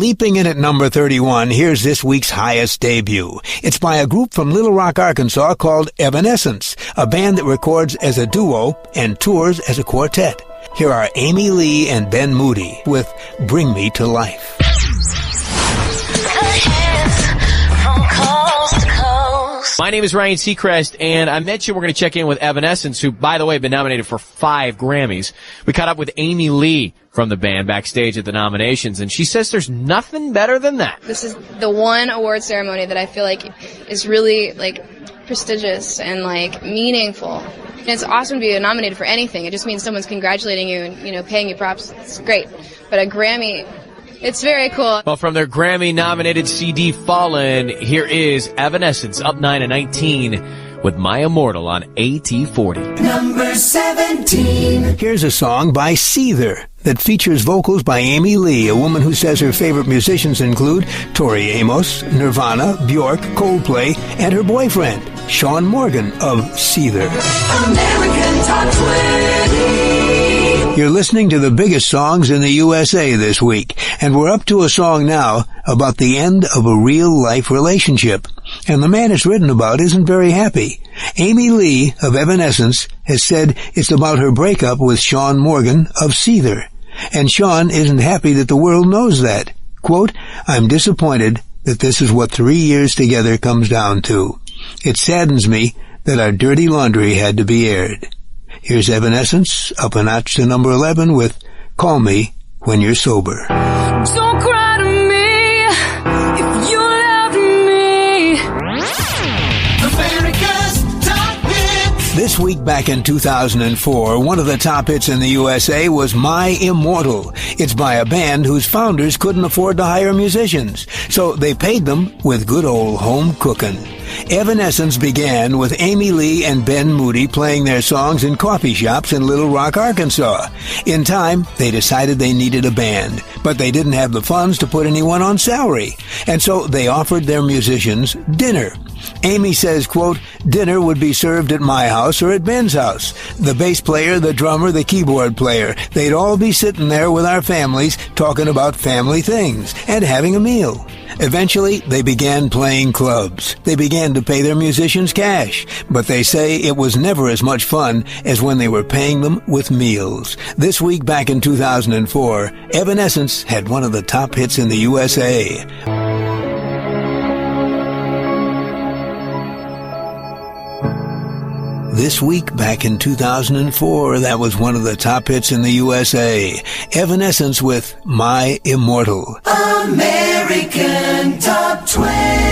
Leaping in at number 31, here's this week's highest debut. It's by a group from Little Rock, Arkansas called Evanescence, a band that records as a duo and tours as a quartet. Here are Amy Lee and Ben Moody with Bring Me to Life. My name is Ryan Seacrest, and I mentioned we're going to check in with Evanescence, who, by the way, have been nominated for 5 Grammys. We caught up with Amy Lee from the band backstage at the nominations, and she says there's nothing better than that. This is the one award ceremony that I feel like is really, prestigious and, meaningful. And it's awesome to be nominated for anything. It just means someone's congratulating you and, paying you props. It's great. But a Grammy, it's very cool. Well, from their Grammy-nominated CD Fallen, here is Evanescence, up 9 and 19, with My Immortal on AT40. Number 17. Here's a song by Seether that features vocals by Amy Lee, a woman who says her favorite musicians include Tori Amos, Nirvana, Bjork, Coldplay, and her boyfriend, Sean Morgan of Seether. American Top 20. You're listening to the biggest songs in the USA this week, and we're up to a song now about the end of a real-life relationship. And the man it's written about isn't very happy. Amy Lee of Evanescence has said it's about her breakup with Sean Morgan of Seether. And Sean isn't happy that the world knows that. Quote, I'm disappointed that this is what 3 years together comes down to. It saddens me that our dirty laundry had to be aired. Here's Evanescence, up a notch to number 11 with Call Me When You're Sober. Don't cry to me if you love me. America's Top Hits. This week back in 2004, one of the top hits in the USA was My Immortal. It's by a band whose founders couldn't afford to hire musicians, so they paid them with good old home cooking. Evanescence began with Amy Lee and Ben Moody playing their songs in coffee shops in Little Rock, Arkansas. In time, they decided they needed a band, but they didn't have the funds to put anyone on salary, and so they offered their musicians dinner. Amy says, quote, dinner would be served at my house or at Ben's house. The bass player, the drummer, the keyboard player, they'd all be sitting there with our families talking about family things and having a meal. Eventually, they began playing clubs. They began to pay their musicians cash, but they say it was never as much fun as when they were paying them with meals. This week back in 2004, Evanescence had one of the top hits in the USA. This week back in 2004, that was one of the top hits in the USA. Evanescence with My Immortal. American Top 20.